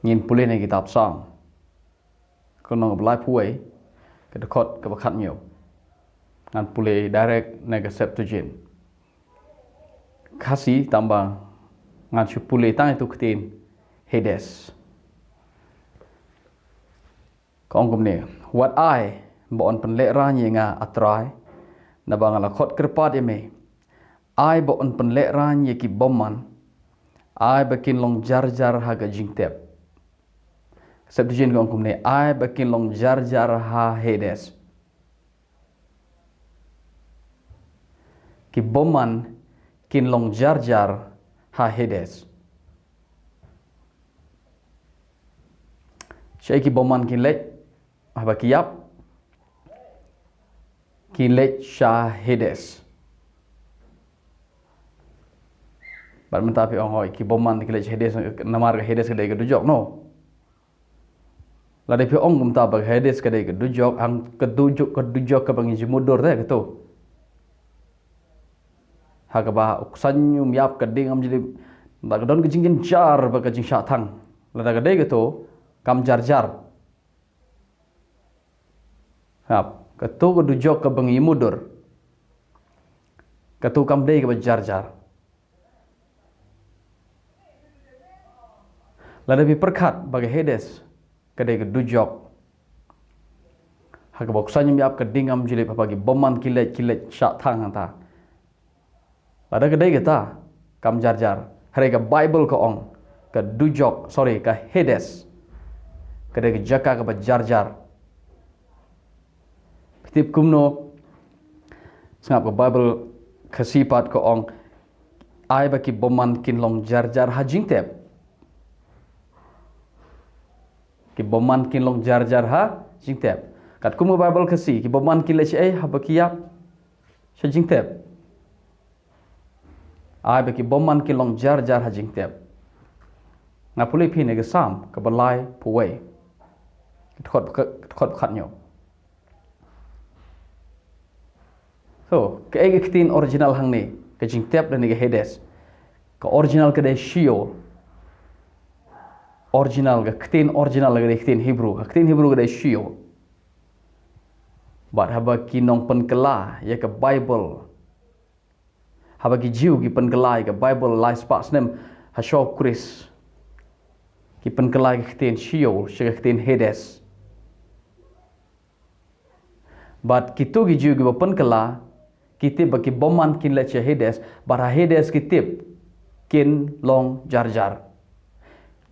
nhìn pulih này kitab Psalm ko nong belai puai ke dekot ke bakat nhiều ngan pulih direct này ke Septuagint kasih tambah ngan chu pulih tang itu ketin Hades ko ong kum ni what I bon penlek ra nyi nga atrai na bang la khot kerpat eme ai bon penlek ra nyi ki bomman ai bakin long jar jar haga jingtep Septuagint ko ong kum ni ai bakin long jar jar ha Hades ki bomman kin long jar jar ha Hades Syai ki bomman kin lek haba kiyap Kilet Shah Hades. Bar mentapi ongoi ki boman kilet Hades namar ke Hades kedai ke dujok no. La depi ong mentapi Hades kedai ke dujok ang kedujok ke bangi jumudur teh gitu. Hakaba uksanyum yap keding am jadi tak don kejingin jar ba kejing syatang. La da kedai gitu kam jar jar. Hap Ketu kedujok ke bengi mudur. Ketu kamdei ke berjar-jar. Lalu perkat bagi Hades. Kedai kedujok. Hak boksanya miap kedingam jilip bagi boman kilet syak thang hanta. Lalu kedai kita kam jar-jar. Hari ke Bible ke ong. Kedujok, ke Hades. Kedai kejaka ke berjar-jar. Tip kumno sangap ke Bible kesipat ke ong ai baki boman kin long jar jar hajing tep ki boman kin long jar jar ha jing tep kat kum Bible kesi ki boman kin lech ai ha baki yap jing tep ai baki boman kin long jar jar ha jing tep ngapuli phi ne ke sam ke balai puwei khot khat nyo So, ke ketin original hang ni, ke jingtep dan ke Hades. Ke original ke de Sheol. Original ke ketin original ke de ketin Hebrew. Ke ketin Hebrew ke de Sheol. Bat haba kinong penkela ya ke Bible. Haba ki jiu ki penkela ke Bible lai spas nem hasho Chris. Ki penkela ke ketin Sheol, ke ketin Hades. Bat kitu ki jiu ki penkela kitip bagi boman kin leche Hades, bara Hades kitip kin long jar jar.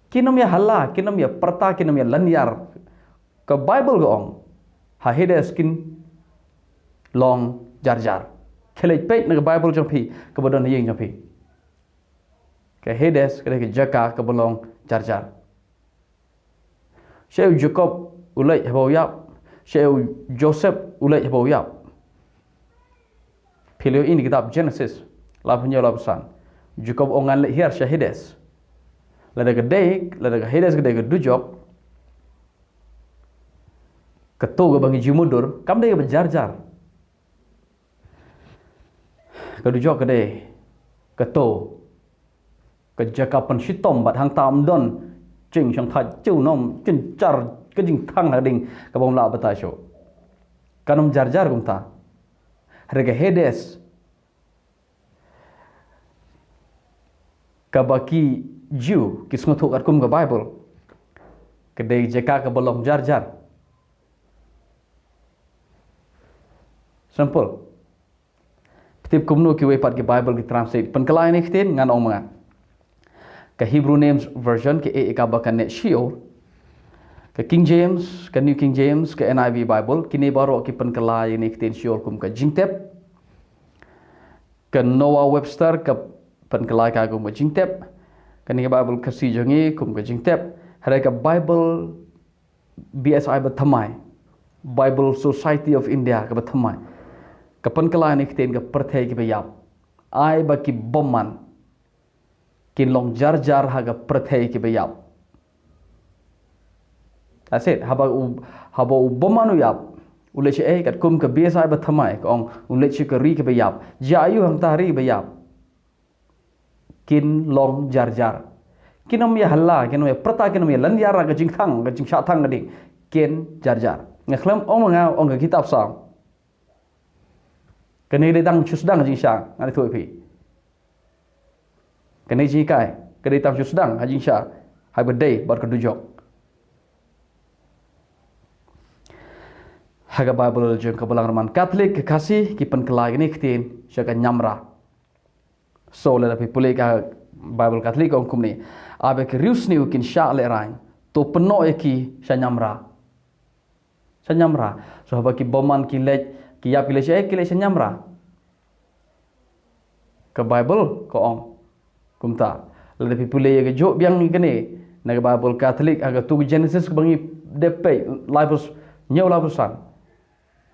Kinom ya hala, kinom ya perta, kinom ya lanyar. Ke Bible ke ong, ha Hades kin long jar jar. Kelej pek na ke Bible jampi, ke bodon yeng jampi. Ke Hades ke jaka ke bolong jar jar. Syeu Jacob ulai habau yap, syeu Joseph ulai habau yap. Pilih ini kitab Genesis, lapunya lapusan. Jacob ongan lehir Hades. Lada ke Hades gede ke dujok. Ketu ke bangi jimudur, kam dia berjar-jar. Ke dujok gede, ketu. Ke jakapan sitom bat hang tam don, jing sang thaj ciu nom, cencar ke jing thang hading ke bawang la batasyo. Kanom jar-jar kumta. Harga Hades kabaki Jew kismutuk arkum ke Bible kedai jeka ke belum jar jar simple tip kumnu ki wepat ke Bible ki translate penkelai ni kitin ngan ong mangat ke Hebrew names version ke kabakan net Sheol ke King James, ke New King James, ke NIV Bible, kini baru ki penkelai ni kitin Sheol kum ke jingtep, ke Noah Webster ke penkelai ka kum ke jingtep, ke ni Bible kasi jongi kum ke jingtep, hari ke Bible BSI bertemai, Bible Society of India ke bertemai, ke penkelai ni kitin ke perthai ki bayap, ai baki boman, kin long jar jar haga perthai ki bayap. That's it. Haba bomanu yap. Ulet che kat kum ke biasa bertemai kong ulet che ke ri ke bayap. Jayu hang tari bayap. Kin long jar jar. kinom ya halla kinom ya perta kinom ya lan yara ga jing sha thang ga ding ken jar ngaklam nga ong ga kitab sam kene de dang chusdang jing sha ngani thoi phi kene ji kai kene tam chusdang ha jing sha hai bedai bar ka dujok haga Bible jeng ka balang roman Katolik ke kasih ki pen kelai ni ktin sya nyamra so la pi pulai ka Bible Katolik ong kumni abe ke rius ni kin sha le rain to peno ki sya nyamra so haba ki boman ki lej ki ya pile sya sya nyamra ke Bible ko ong kumta la pi pulai ke jo biang ni kene na Bible Katolik aga tu Genesis ke bangi depe labus nyau labusan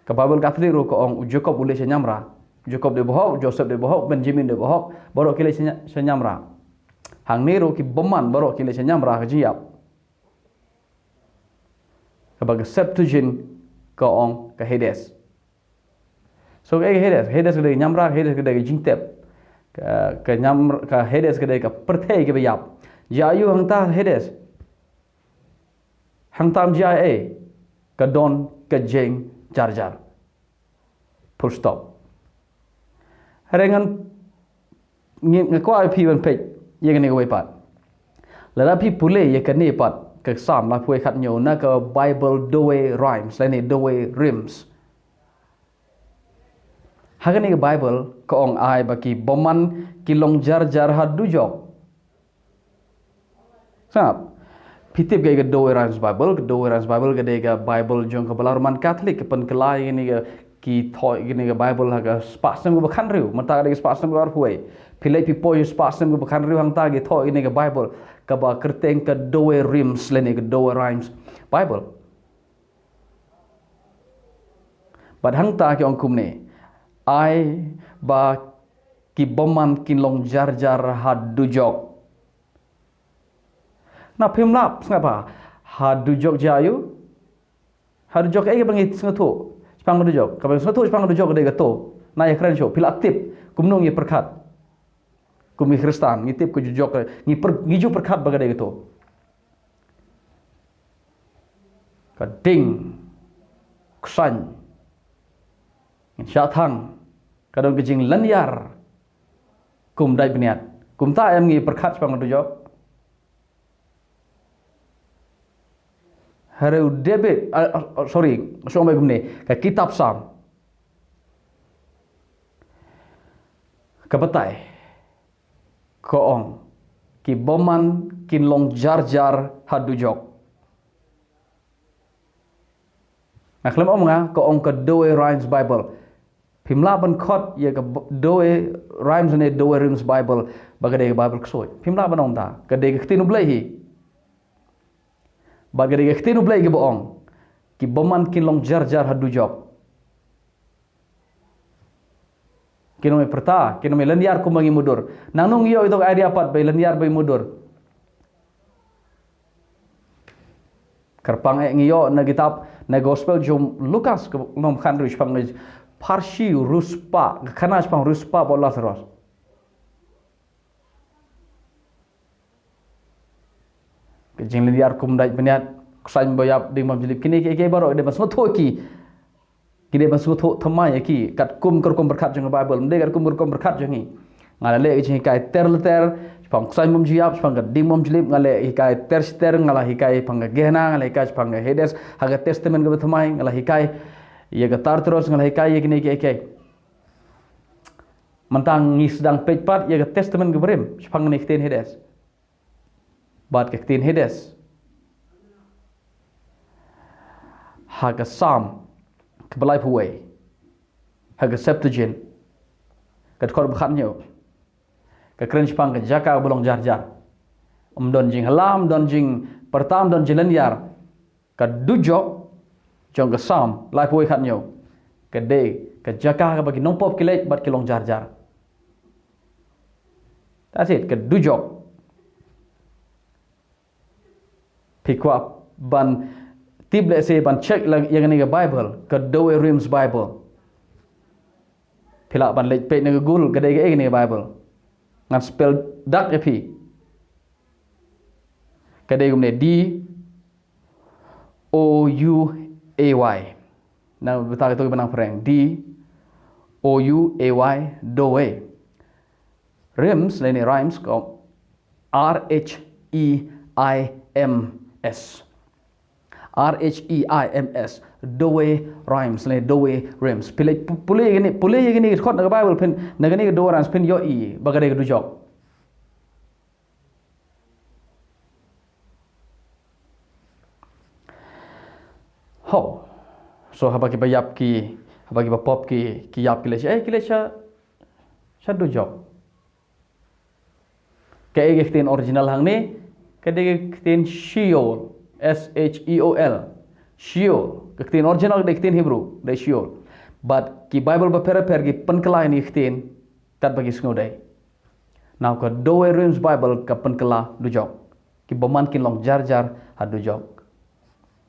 ke Bible Katolik ro ko ong Jacob ule sya nyamra Jacob de bohok, Joseph de bohok, Benjamin de bohok, baru kile senyamra. Hang nero ki boman baru kile senyamra kejiap. Sebagai Septuagint ke ong ke Hades. So ke Hades ke nyamra, Hades ke jingtep. Ke nyamra ke Hades ke perthai ke bayap. Jayu hang ta Hades. Hang tam jai ke don ke jeng jar. Full stop. Harengan ngakwa pi ban pej ye kan ngoi pat la pi pule ye kan ni pat ka sam la pui khat nyo na ka Bible doe rhymes la ni doe rims hagan ni Bible ka ong ai ba ki boman ki long jar ha du jok sap pitip ga doe rhymes Bible ga de ga Bible jong ka balarman Katolik pen kelai ni ga ki thoi gini ga Bible ha spasem go bakhan riu mata ga spasem go arhuai pilai pi po spasem go bakhan riu hang ta gi thoi gini ga Bible ka ba kerteng ka doe rims le ni ga doe rhymes Bible bad hang ta ki ong kum ni ai ba ki boman kin long jar hadu jok na phim lap ngapa hadu jok jayu hadu jok ai bangi sngathu Spang dujok, kalau satu spang dujok ada gato, naik keren show, pila aktif, kumnong ye perkat, kumi Kristen, ngitip ku jujok, ngiju perkat bagai gato, kading, kusan, syatang, kadang kejing lanyar, kum dai beniat, kum ta em ngi perkat spang dujok. Hareu debit, sorry, somai gumne, ka kitab sam. Kapatai, koong, ki boman kin long jar hadu jok. Naklem omnga koong ka doe rhymes Bible. Pimla ban khot ye ka doe rhymes ne doe rims Bible bagade Bible ksoi. Pimla ban omta, ka de ka tinu blehi. Bagai dia ketinu belai ke bohong, ki boman kin long jar hadu jok. Kino me perta, kino me lanyar kumangi mudur. Nanung iyo itu idea pat bay lanyar bay mudur. Kerpang ngiyo na kitab na gospel jom Lukas ke nom khan rish pang parshi ruspa, kanas pang ruspa bola seros. Kejing liar kum dai beniat kusain boyap ding mam jilip kini ke baro de masuk thoki kide masuk tho thamai ki kat kum berkat jeng Bible mde kat kum berkat jengi ngala le jing kai ter pang kusain mam jiap pang ding mam jilip ngale hikai ter ngala hikai pang gehna ngala hikai pang Hades haga testament ke thamai ngala hikai ye ga tar terus ngala hikai ye kini ke mentang ngis sedang pejpat ye ga testament ke berim pang ni kten Hades Bat kektin Hades haga sam kebelai puai haga Septuagint kat kor bakhat nyo ka kren pang ka jaka bolong jar don jing halam don jing pertam don jilan yar ka dujok jong ka sam lai puai khat nyo ka de ka jaka ka bagi nongpop kilek bat kilong jar that's it ka dujok Pikwa ban tible se ban check lang yang ni Bible ka doe rims Bible pila ban lej pe ni Google ka de ni Bible ngan spell dak epi Kadai gumne DOUAY. Nah betul itu benang perang DOUAY doe. Rims lain rhymes ko RHEIMS. RHEIMS doe rhymes lain doe rims. Pulai gini kot naga Bible pen naga ni doe rhymes pen yo I bagadai kedu jok. Ho, so habaki bayap ki, habaki bapop ki yap ki lesha du jok. Kaya gektin original hang ni, kaya gektin Sheol, SHEOL, Sheol. Gektin original gektin Hebrew, day Sheol. But ki Bible bapera ki penkela ini gektin, kat bagi sengodai. Now ka doe rims Bible ka penkela du jok. Ki baman kin long jar hadu jok.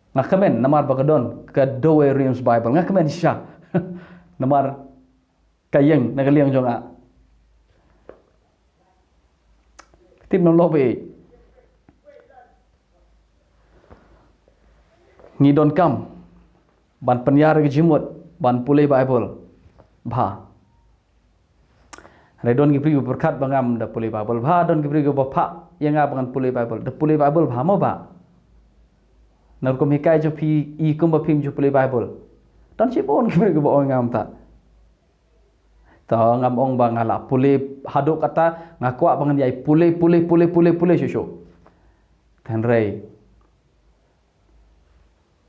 Ngakamen namar bagadon ka doe rims Bible ngakamen siya namar kayeng nagaliang jonga tim non lobe ngidon kam ban penyar ke jimut ban pulai Bible bha redon gibri berkat bangam da pulai Bible bha don gibri go bapa yang abangan pulai Bible da pulai Bible bha mo ba narkom hikai jo pi I kumba pim jo pulai Bible dan si bon gibri go ba ngam ta ta ngam ong ba ngala pulai haduk kata ngakwa bangan yai pulai susu kan rei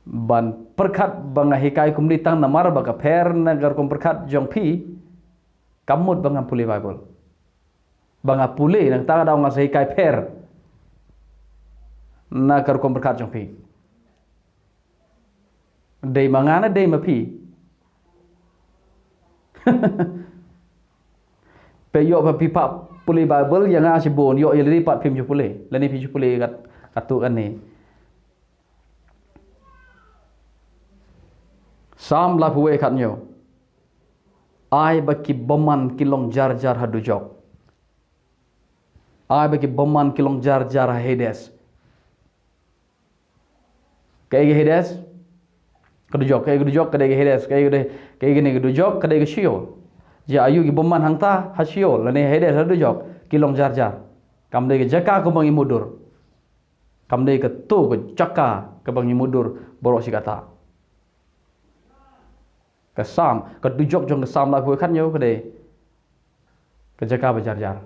ban perkat banga hikai kumlitang namar baga per nagar kom perkat jong pi kamut bangam pulai Bible banga pulai nang taga daw nga sa hikai per nagar kom perkat jong pi day mangana day mapi peyo pa pipa pulai Bible yang nga si bon yo iliri pat pim ju pulai lani pi ju pulai kat katu kan ni Sam la huwe kat nyo ai baki boman kilong jar hadu jok ai baki boman kilong jar Hades kaya Hades kedu jok kaya Hades kaya gini kedu jok kaya Sheol ja ayu gi boman hangta ha Sheol lani Hades hadu jok kilong jar kam dei jaka ko bangi mudur kam dei ke tu ko jaka ke bangi mudur borok si kata ke sam ke dujok jong ke sam la huwe kat nyo ke dei ke jaka bajar